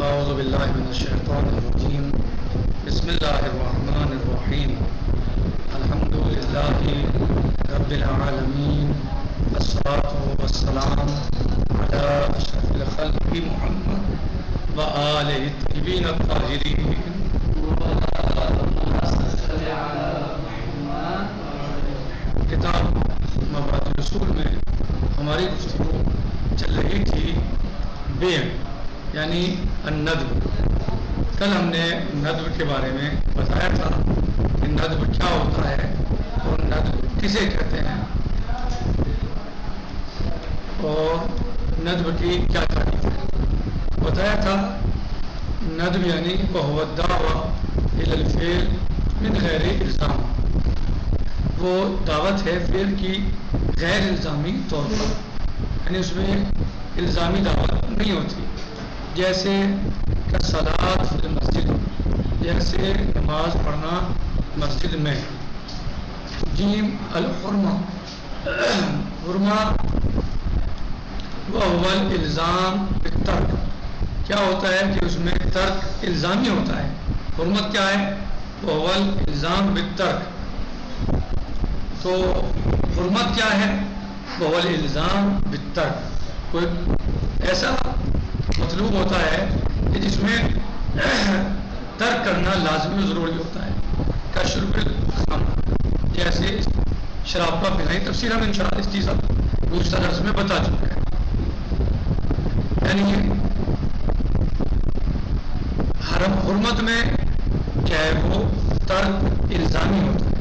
اعوذ باللہ من الشیطان الرجیم بسم اللہ الرحمن الرحیم الحمد للہ رب العالمین والصلاة والسلام علی اشرف الخلق محمد وآلہ الطیبین الطاہرین. کتاب مبادئ الاصول میں ہماری گفتگو چل رہی تھی بیع یعنی الندب. کل ہم نے ندب کے بارے میں بتایا تھا کہ ندب کیا ہوتا ہے اور ندب کسے کہتے ہیں اور ندب کی کیا تعریف ہے. بتایا تھا ندب یعنی وهو الدعوة إلى الفعل من غیر الزام. وہ دعوت ہے فعل کی غیر الزامی طور پر، یعنی اس میں الزامی دعوت نہیں ہوتی. جیسے صلاۃ فی المسجد، جیسے نماز پڑھنا مسجد میں. جیم الحرمہ، حرمہ وهو الالزام بالترک. کیا ہوتا ہے کہ اس میں ترک الزامی ہوتا ہے. حرمت کیا ہے؟ وهو الالزام بالترک. تو حرمت کیا ہے؟ وهو الالزام بالترک. کوئی ایسا مطلوب ہوتا ہے کہ جس میں ترک کرنا لازمی و ضروری ہوتا ہے. کا شرب الخمر، جیسے شراب کا پینا. تفصیل ہم انشاءاللہ اس چیز گزشتہ درس میں بتا چکے ہیں. یعنی حرمت میں کیا ہے؟ وہ ترک الزامی ہوتا ہے.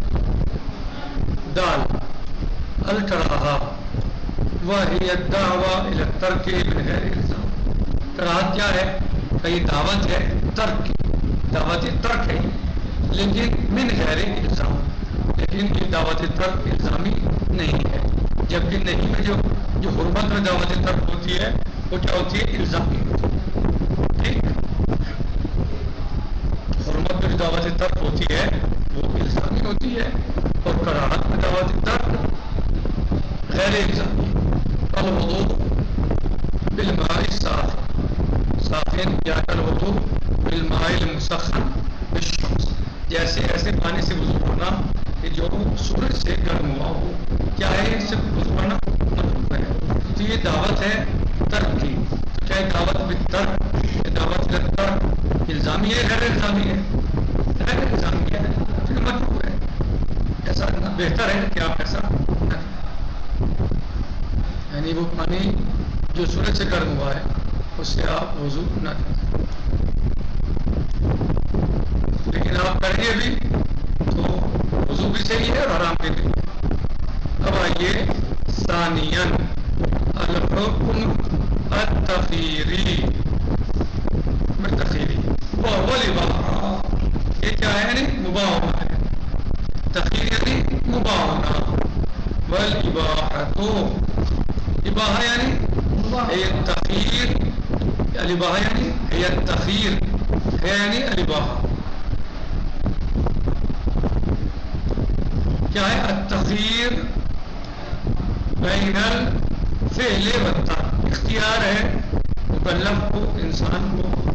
دال الکراہہ وہی الدعوہ الی الترک من غیر الزام. کراہت کیا ہے؟ کہ یہ دعوت ہے ترک کی، دعوت ترک ہے لیکن من غیر الزام. لیکن یہ دعوت ترک الزامی نہیں ہے. جبکہ نہیں میں جو حرمت میں دعوت ترک ہوتی ہے وہ کیا ہوتی ہے؟ الزامی. ٹھیک، حرمت میں جو دعوت ترک ہوتی ہے وہ الزامی ہوتی ہے اور کراہت میں دعوت ترک غیر الزامی. الوضوء بالماء الساخن یا الوضوء بالماء المسخن بالشمس. جیسے ایسے پانی سے وضو کرنا کہ جو سورج سے گرم ہوا ہو. کیا ہے؟ اس سے وضو کرنا مطلوب ہے. تو یہ دعوت ہے ترک کی. تو کیا دعوت بالترک، دعوت بالترک الزامی ہے غیر الزامی ہے؟ غیر الزامی ہے. تو یہ مطلوب ہے. ایسا بہتر ہے کہ آپ ایسا نہ کریں. یعنی وہ پانی جو سورج سے گرم ہوا ہے اس سے آپ وضو نہ کریں. لیکن آپ کریں گے بھی تو وضو بھی صحیح ہے اور حرام بھی نہیں ہے. اب آئیے ثانیاً الحکم التخیری بالتخیری وهو الاباحہ. یہ کیا ہے؟ یعنی مباح ہونا ہے. تخیر یعنی مباح ہونا. والاباحۃ، اباحہ یعنی ہے التخیر. الاباحہ یعنی ہے التخیر، ہے یعنی الاباحہ. کیا ہے؟ التخیر بین الفعل والترک. اختیار ہے مکلف کو، انسان کو،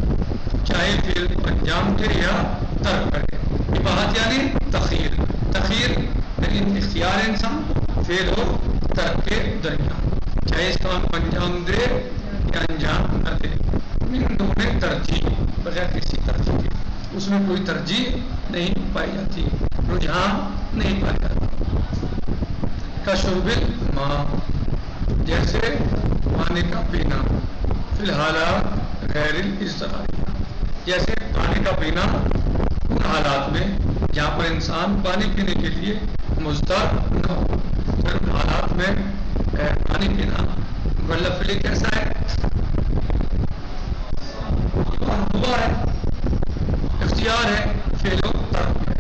چاہے فعل کو انجام دے یا ترک کرے. اباحت یعنی تخیر. تخیر یعنی اختیار انسان فعل اور ترک کے درمیان، چاہے اس کام کو انجام دے یا انجام نہ دے. ان دونوں ترجیح، بغیر کسی ترجیح کے. اس میں کوئی ترجیح نہیں پائی جاتی، رجحان نہیں پایا جاتا. کا شرب الماء، جیسے پانی کا پینا. فی الحالات غیر الاضطراریہ، جیسے پانی کا پینا ان حالات میں جہاں پر انسان پانی پینے کے لیے مضطر نہ ہو. ان حالات میں پانی پینا مکلف کے لیے کیسا ہے؟ مباح ہے، اختیار ہے. فعل و ترک ہے،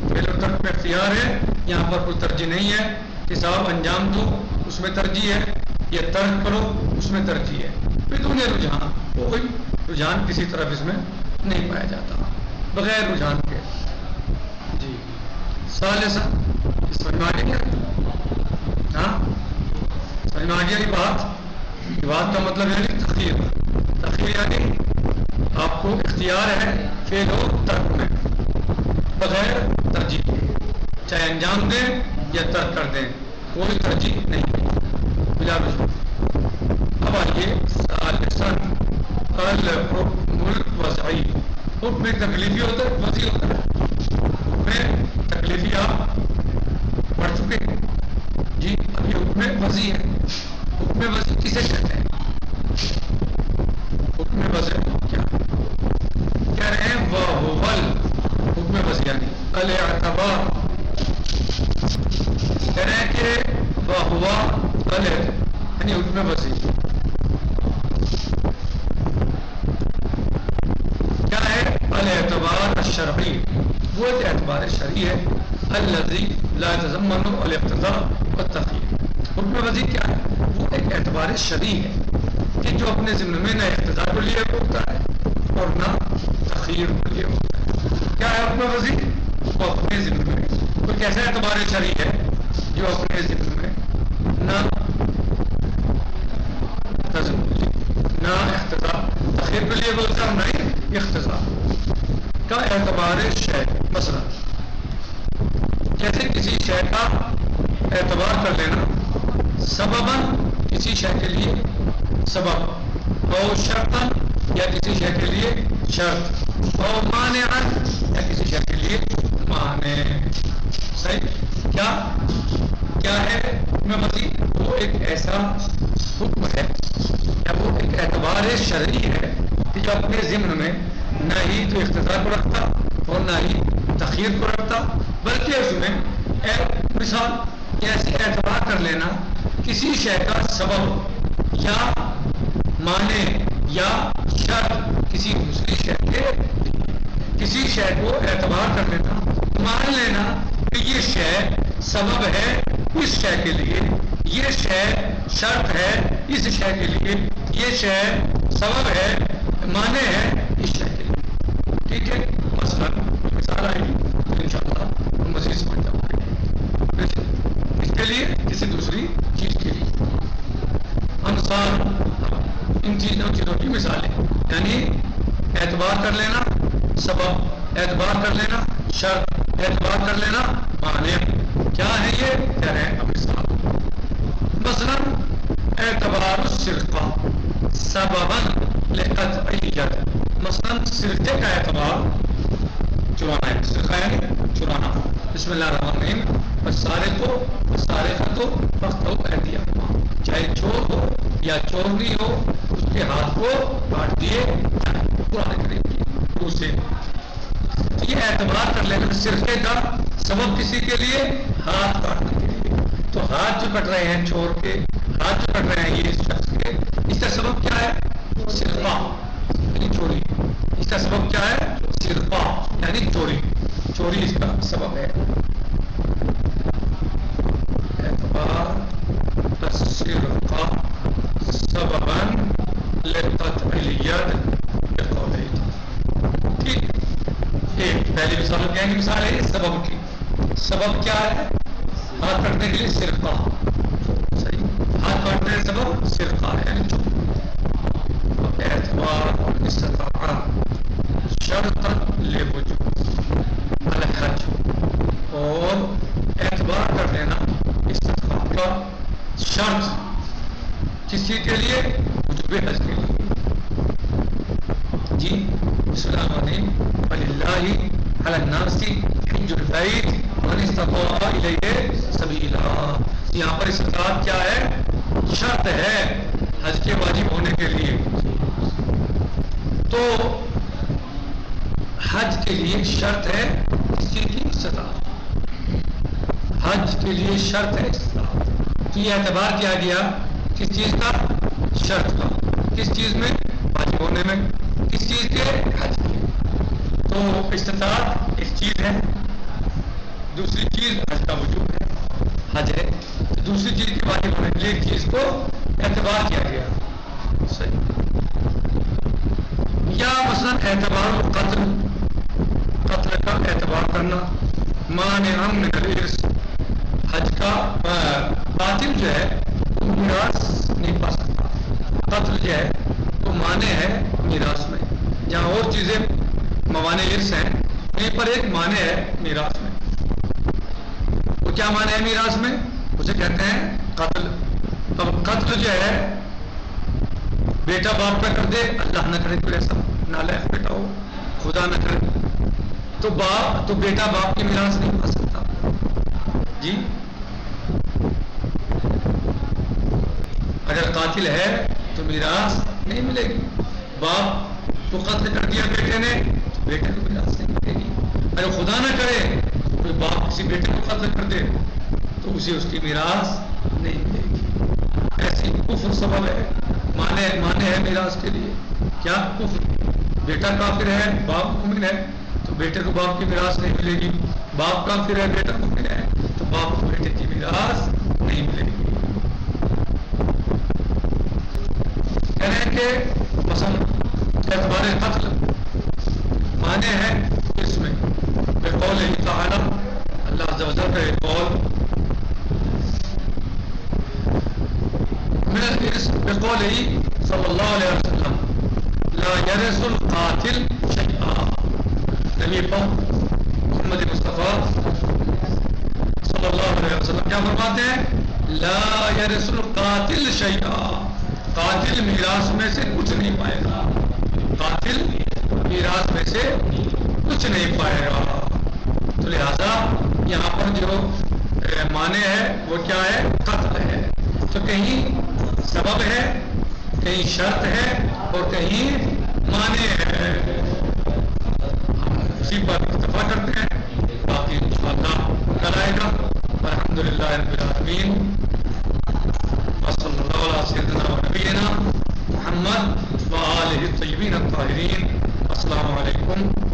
فعل و ترک میں اختیار ہے. یہاں پر کوئی ترجیح نہیں ہے کہ صاحب انجام دو اس میں ترجیح ہے یا ترک کرو اس میں ترجیح ہے. بدون رجحان، کوئی رجحان کسی طرف اس میں نہیں پایا جاتا بغیر رجحان کے. جی ثالثا، سمجھ میں آ گیا؟ ہاں سمجھ میں آ گیا یہ بات؟ یہ بات کا مطلب یعنی تخیر. تخیر یعنی آپ آپ کو اختیار ہے فعل و ترک میں بغیر ترجیح کے، چاہے انجام دیں یا ترک کر دیں، کوئی ترجیح نہیں بلا وجہ۔ اب آئیے ثالثاً الحکم الوضعی، حکم تکلیفی ہوتا ہے، وضعی ہوتا ہے۔ حکم تکلیفی آپ پڑھ چکے ہیں جی، اب یہ حکم وضعی ہے۔ حکم وضعی کسے کہتے ہیں؟ حکم وضعی کیا کہہ رہے ہیں؟ وَهُوَ حکم وضعی یعنی الاعتبار، کہہ رہے ہیں کہ وَهُوَ یعنی حکم وضعی کیا ہے؟ الاعتبار الشرعی، وہ ایک اعتبار شرعی ہے، الذی لا يتضمن الاقتضاء والتخییر۔ حکم وضعی کیا ہے؟ وہ ایک اعتبار شرعی ہے کہ جو اپنے ذمہ میں نہ اقتضاء کو لیے ہوتا ہے اور نہ تخییر کو لیے ہوتا ہے۔ کیا ہے حکم وضعی؟ وہ اپنے ذمہ میں کوئی کیسا اعتبار شرعی ہے جو اپنے ذمہ میں نہ نہ اقتضاء تخییر کے لیے بولتا ہے، نہ ہی اقتضاء کا اعتبار شے۔ مثلا جیسے کسی شے کا اعتبار کر لینا، سبباً کسی شے کے لیے سبب، اور شرطاً یا کسی شے کے لیے شرط، اور مانعاً یا کسی شے کے لیے مانع۔ صحیح؟ کیا ہے حکم وضعی؟ وہ ایک ایسا حکم ہے یا وہ ایک اعتبار شرعی ہے کہ جو اپنے ضمن میں نہ ہی تو اقتضاء کو رکھتا اور نہ ہی تخییر کو رکھتا، بلکہ اس میں مثال ایسے اعتبار کر لینا کسی شے کا سبب یا معنی یا شرط کسی دوسری شے کے، کسی شے کو اعتبار کر لینا، مان لینا کہ یہ شے سبب ہے اس شے کے لیے، یہ شے شرط ہے اس شے کے لیے، یہ شے سبب ہے معنی ہے اس شے کے لیے۔ ٹھیک ہے؟ مثلا مثال آئے گی تو انشاءاللہ ہم مزید سمجھ جاؤں گے اس کے لیے کسی دوسری چیز کے لیے۔ انصار ان چیزوں کی مثالیں یعنی اعتبار کر لینا سبب، اعتبار کر لینا شرط، اعتبار کر لینا معنی۔ کیا ہے یہ؟ کہہ رہے ہیں اب مثال، مثلا اعتبار السرقہ سبباً لقطع الید، مثلا سرقے کا اعتبار چرانا ہے، سرقہ یعنی چرانا۔ بسم اللہ الرحمن الرحیم، والسارق والسارقۃ فاقطعوا ایدیہما، چاہے چور ہو یا چورنی ہو اس کے ہاتھ کو کاٹ دیے قرآن کریم کی روح سے۔ یہ اعتبار کر لینا سرقے کا سبب کسی کے لیے ہاتھ کاٹنے کے لیے، تو ہاتھ جو کٹ رہے ہیں چور کے، ہاتھ جو کٹ رہے ہیں یہ اس شخص کے، اس کا سبب کیا ہے؟ سرقہ یعنی چوری۔ اس کا سبب کیا ہے؟ سرقہ یعنی چوری، چوری اس کا سبب ہے۔ اعتبار السرقہ سبباً لقطع الید بقولہ۔ ٹھیک، ایک پہلی مثال کیا ہے؟ مثال ہے سبب کی۔ سبب کیا ہے؟ ہاتھ کاٹنے کے لیے سرقہ، صحیح، ہاتھ کاٹنے کا سبب سرقہ یعنی چوری۔ اعتبار استطاع شرطا لوجوب الحج، اور اعتبار کر لینا استطاع کا شرط کسی کے لیے وجوب حج کے لیے۔ جی بسم اللہ الرحمن الرحیم، وللہ علی الناس حج البیت من استطاع الیہ سبیلا۔ یہاں پر استطاعت کیا ہے؟ شرط ہے حج کے واجب ہونے کے لیے۔ تو حج کے لیے شرط ہے اس چیز کی استطاعت، حج کے لیے شرط ہے استطاعت۔ تو یہ اعتبار کیا گیا کس چیز کا؟ شرط کا۔ کس چیز میں؟ واجب ہونے میں۔ کس چیز کے؟ حج کے۔ تو استطاعت ایک چیز ہے، دوسری چیز حج کا وجوب ہے، حج ہے، تو دوسری چیز کے واجب ہونے کے لیے ایک چیز کو اعتبار کیا گیا، صحیح۔ یا مثلا اعتبار قتل، قتل کا اعتبار کرنا، مانع من الارث، حج کا قاتل جو ہے وہ میراث نہیں پا سکتا، قتل جو ہے وہ مانع ہے میراث میں۔ جہاں اور دو چیزیں موانع ارث ہیں، یہیں پر ایک معنی ہے میراث میں. وہ کیا معنی ہے میراث میں؟ اسے کہتے ہیں قتل. اب قتل جو ہے بیٹا باپ پہ کر دے، اللہ نہ کرے کوئی ایسا نالائق بیٹا ہو، خدا نہ کرے، تو بیٹا باپ کی میراث نہیں پا سکتا. جی اگر قاتل ہے تو میراث نہیں ملے گی. باپ کو قتل کر دیا بیٹے نے تو بیٹے کو میراث نہیں ملے گی. اگر خدا نہ کرے کوئی باپ کسی بیٹے کو قتل کر دے تو اسے اس کی میراث نہیں ملے گی. ایسی کفر سبب ہے، مانے ہے میراث کے لیے. کیا کفر؟ بیٹا کافر ہے، باپ مومن ہے تو بیٹے کو باپ کی میراث نہیں ملے گی. باپ کافر ہے، بیٹا مومن ہے تو باپ کو بیٹے کی میراث نہیں ملے گی. کہہ رہے ہیں کہ مثلا اعتبار قتل مانے ہے اس میں بقول تعالی، اللہ عز و جل کا ایک قول من الارث بقول صلی اللہ علیہ وسلم لا يرث القاتل شيئا. نبی پاک محمد مصطفیٰ صلی اللہ علیہ وسلم کیا فرماتے ہیں؟ لا يرث القاتل شيئا. قاتل میراث میں سے کچھ نہیں پائے گا. قاتل میراث میں سے کچھ نہیں پائے گا. تو لہذا یہاں پر جو معنی ہے وہ کیا ہے؟ قتل ہے. تو کہیں سبب ہے، کہیں شرط ہے اور کہیں معنی ہے. ہم اسی پر اتفاق کرتے ہیں، باقی انشاءاللہ کل آئے گا. الحمدللہ رب العالمین. صلی اللہ علیہ سیدنا و نبینا محمد و آلہ الطیبین الطاہرین. السلام علیکم